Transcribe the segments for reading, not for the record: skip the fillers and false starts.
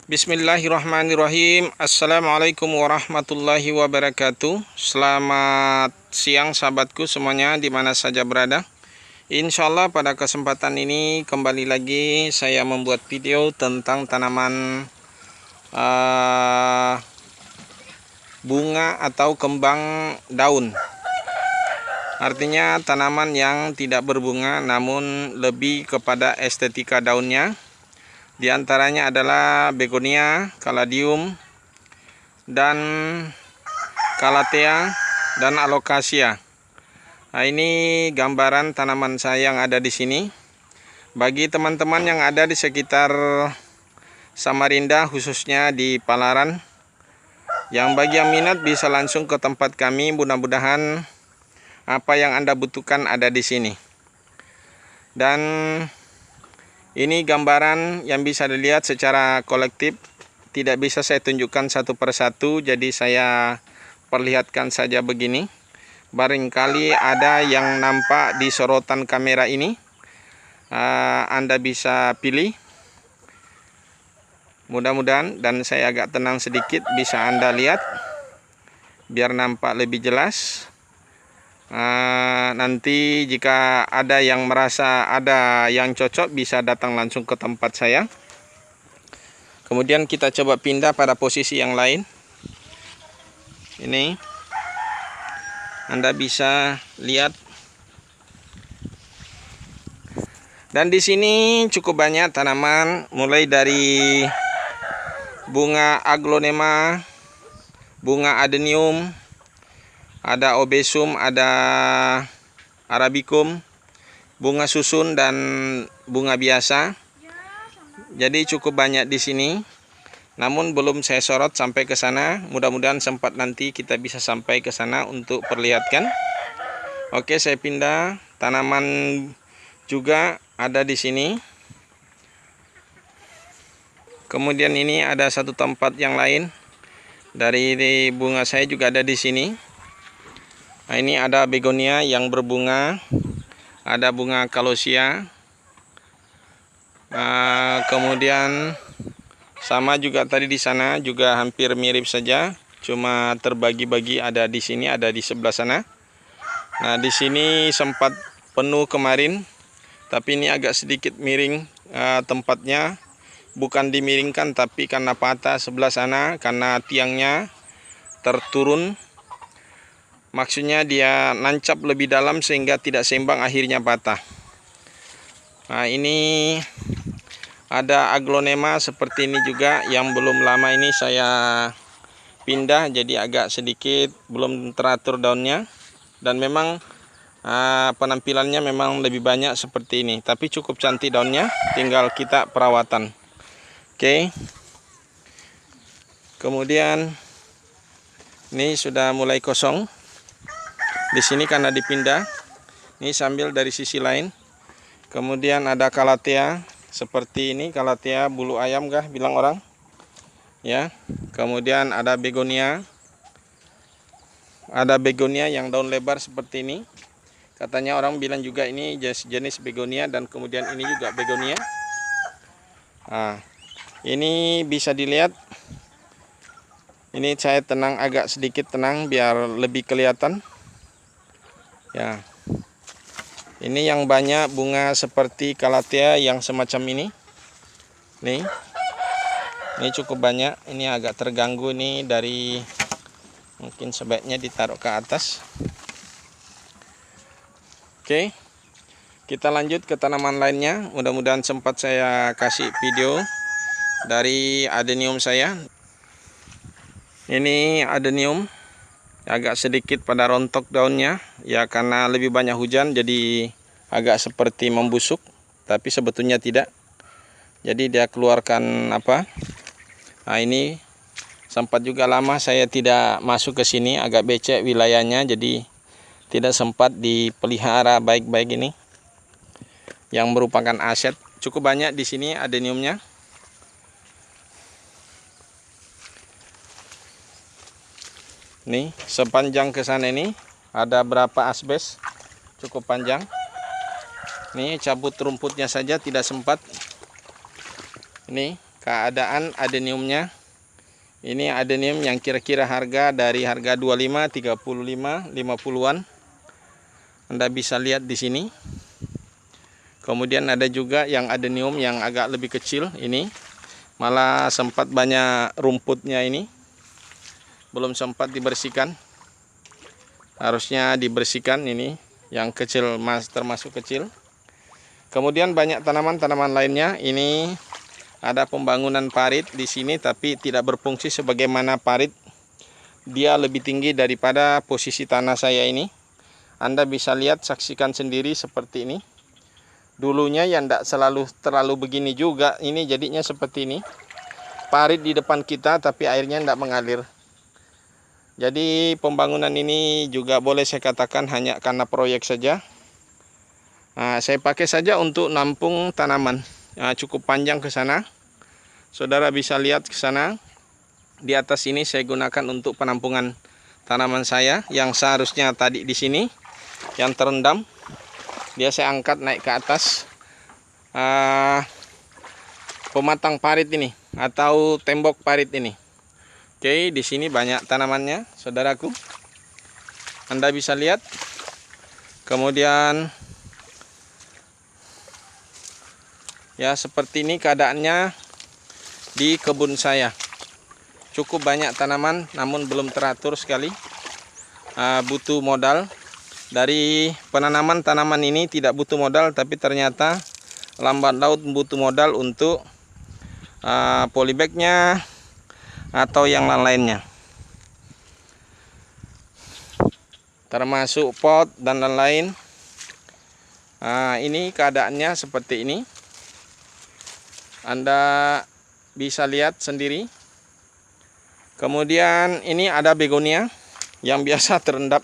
Bismillahirrahmanirrahim. Assalamualaikum warahmatullahi wabarakatuh. Selamat siang sahabatku semuanya di mana saja berada. Insya Allah pada kesempatan ini kembali lagi saya membuat video tentang tanaman bunga atau kembang daun. Artinya tanaman yang tidak berbunga namun lebih kepada estetika daunnya. Di antaranya adalah begonia, caladium, dan calathea, dan alocasia. Nah, ini gambaran tanaman saya yang ada di sini. Bagi teman-teman yang ada di sekitar Samarinda, khususnya di Palaran, yang bagi yang minat bisa langsung ke tempat kami. Mudah-mudahan apa yang Anda butuhkan ada di sini. Dan ini gambaran yang bisa dilihat secara kolektif, tidak bisa saya tunjukkan satu persatu, jadi saya perlihatkan saja begini. Barangkali ada yang nampak di sorotan kamera ini, Anda bisa pilih. Mudah-mudahan, dan saya agak tenang sedikit, bisa Anda lihat, biar nampak lebih jelas. Nanti jika ada yang merasa ada yang cocok bisa datang langsung ke tempat saya. Kemudian kita coba pindah pada posisi yang lain. Ini Anda bisa lihat. Dan di sini cukup banyak tanaman, mulai dari bunga aglonema, bunga adenium, ada obesum, ada arabicum, bunga susun, dan bunga biasa. Jadi cukup banyak di sini. Namun belum saya sorot sampai ke sana. Mudah-mudahan sempat nanti kita bisa sampai ke sana untuk perlihatkan. Oke, saya pindah. Tanaman juga ada di sini. Kemudian ini ada satu tempat yang lain. Dari bunga saya juga ada di sini. Nah, ini ada begonia yang berbunga, ada bunga calosia. Kemudian sama juga tadi di sana juga hampir mirip saja, cuma terbagi-bagi, ada di sini, ada di sebelah sana. Nah, di sini sempat penuh kemarin, tapi ini agak sedikit miring tempatnya, bukan dimiringkan tapi karena patah sebelah sana karena tiangnya terturun. Maksudnya dia nancap lebih dalam sehingga tidak seimbang, akhirnya patah. Nah, ini ada aglonema seperti ini juga yang belum lama ini saya pindah, jadi agak sedikit belum teratur daunnya. Dan memang penampilannya memang lebih banyak seperti ini, tapi cukup cantik daunnya, tinggal kita perawatan. Oke. Kemudian ini sudah mulai kosong. Di sini karena dipindah. Ini sambil dari sisi lain. Kemudian ada calathea seperti ini, calathea bulu ayam kah bilang orang. Ya. Kemudian ada begonia. Ada begonia yang daun lebar seperti ini. Katanya orang bilang juga ini jenis begonia, dan kemudian ini juga begonia. Nah, ini bisa dilihat. Ini saya tenang, agak sedikit tenang biar lebih kelihatan. Ya, ini yang banyak bunga seperti calathea yang semacam ini. Nih, ini cukup banyak. Ini agak terganggu nih, dari mungkin sebaiknya ditaruh ke atas. Oke, kita lanjut ke tanaman lainnya. Mudah-mudahan sempat saya kasih video dari adenium saya. Ini adenium. Agak sedikit pada rontok daunnya, ya karena lebih banyak hujan jadi agak seperti membusuk, tapi sebetulnya tidak. Jadi dia keluarkan apa? Nah, ini sempat juga lama saya tidak masuk ke sini, agak becek wilayahnya, jadi tidak sempat dipelihara baik-baik ini, yang merupakan aset. Cukup banyak di sini adeniumnya. Nih, sepanjang ke sana ini ada berapa asbes, cukup panjang. Nih, cabut rumputnya saja tidak sempat. Ini keadaan adeniumnya. Ini adenium yang kira-kira harga dari harga 25, 35, 50-an. Anda bisa lihat di sini. Kemudian ada juga yang adenium yang agak lebih kecil ini. Malah sempat banyak rumputnya ini. Belum sempat dibersihkan. Harusnya dibersihkan ini. Yang kecil termasuk kecil. Kemudian banyak tanaman-tanaman lainnya. Ini ada pembangunan parit di sini, tapi tidak berfungsi sebagaimana parit. Dia lebih tinggi daripada posisi tanah saya ini. Anda bisa lihat, saksikan sendiri seperti ini. Dulunya yang tidak terlalu begini juga. Ini jadinya seperti ini. Parit di depan kita, tapi airnya tidak mengalir. Jadi pembangunan ini juga boleh saya katakan hanya karena proyek saja. Nah, saya pakai saja untuk nampung tanaman. Nah, cukup panjang ke sana. Saudara bisa lihat ke sana. Di atas ini saya gunakan untuk penampungan tanaman saya yang seharusnya tadi di sini yang terendam. Dia saya angkat naik ke atas. Pematang parit ini atau tembok parit ini. Oke, di sini banyak tanamannya, saudaraku. Anda bisa lihat. Kemudian ya seperti ini keadaannya di kebun saya. Cukup banyak tanaman namun belum teratur sekali. Butuh modal. Dari penanaman tanaman ini tidak butuh modal, tapi ternyata lambat laut butuh modal untuk polybagnya atau yang lain-lainnya. Termasuk pot dan lain-lain. Ini keadaannya seperti ini. Anda bisa lihat sendiri. Kemudian ini ada begonia yang biasa terendam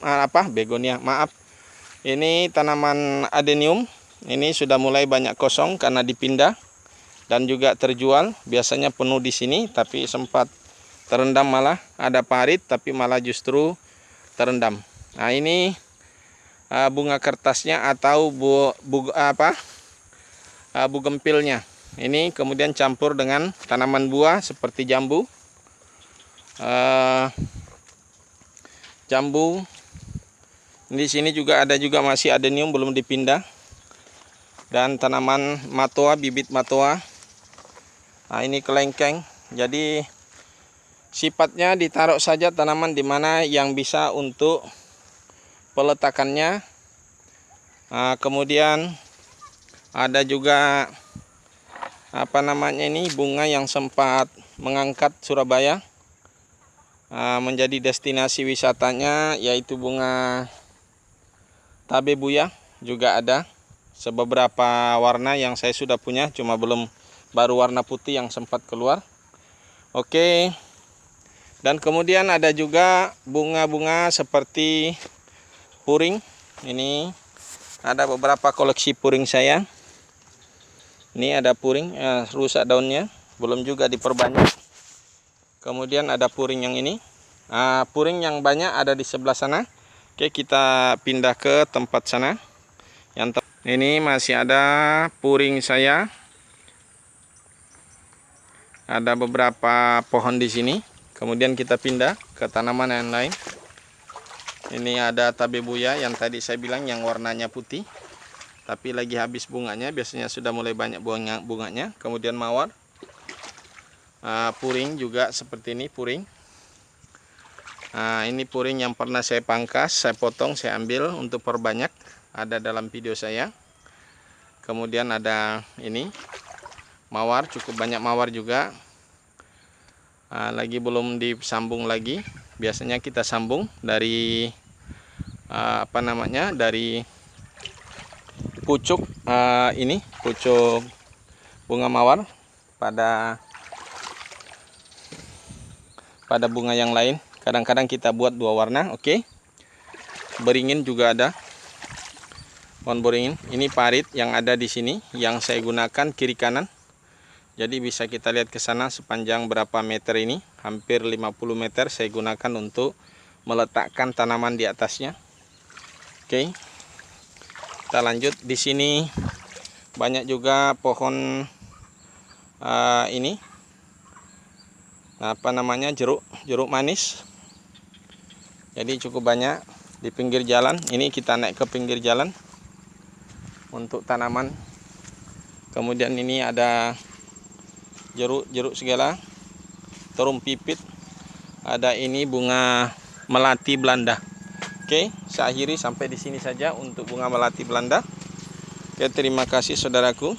begonia. Maaf. Ini tanaman adenium. Ini sudah mulai banyak kosong karena dipindah dan juga terjual. Biasanya penuh di sini tapi sempat terendam, malah ada parit tapi malah justru terendam. Nah, ini bunga kertasnya atau bugempilnya. Ini kemudian campur dengan tanaman buah seperti jambu. Di sini juga ada masih adenium belum dipindah. Dan tanaman matoa, bibit matoa. Nah, ini kelengkeng. Jadi sifatnya ditaruh saja tanaman di mana yang bisa untuk peletakannya. Kemudian ada juga bunga yang sempat mengangkat Surabaya menjadi destinasi wisatanya, yaitu bunga tabebuya. Juga ada beberapa warna yang saya sudah punya, cuma baru warna putih yang sempat keluar. Oke. Dan kemudian ada juga bunga-bunga seperti puring. Ini ada beberapa koleksi puring saya. Ini ada puring, rusak daunnya, belum juga diperbanyak. Kemudian ada puring yang ini. Puring yang banyak ada di sebelah sana. Oke, kita pindah ke tempat sana. Ini masih ada puring saya. Ada beberapa pohon di sini. Kemudian kita pindah ke tanaman yang lain. Ini ada tabebuya yang tadi saya bilang yang warnanya putih, tapi lagi habis bunganya, biasanya sudah mulai banyak bunganya. Kemudian mawar, puring juga seperti ini, puring. Ini puring yang pernah saya pangkas, saya potong, saya ambil untuk perbanyak, ada dalam video saya. Kemudian ada ini mawar, cukup banyak mawar juga. Lagi belum disambung lagi. Biasanya kita sambung dari dari pucuk pucuk bunga mawar pada bunga yang lain. Kadang-kadang kita buat dua warna. Oke. Beringin juga ada. Pohon beringin. Ini parit yang ada di sini yang saya gunakan kiri kanan. Jadi bisa kita lihat ke sana sepanjang berapa meter ini, hampir 50 meter saya gunakan untuk meletakkan tanaman di atasnya. Oke. Kita lanjut. Di sini banyak juga pohon ini jeruk manis. Jadi cukup banyak di pinggir jalan. Ini kita naik ke pinggir jalan untuk tanaman. Kemudian ini ada jeruk segala, terung pipit. Ada ini bunga melati Belanda. Oke, saya akhiri sampai di sini saja untuk bunga melati Belanda. Oke, terima kasih saudaraku.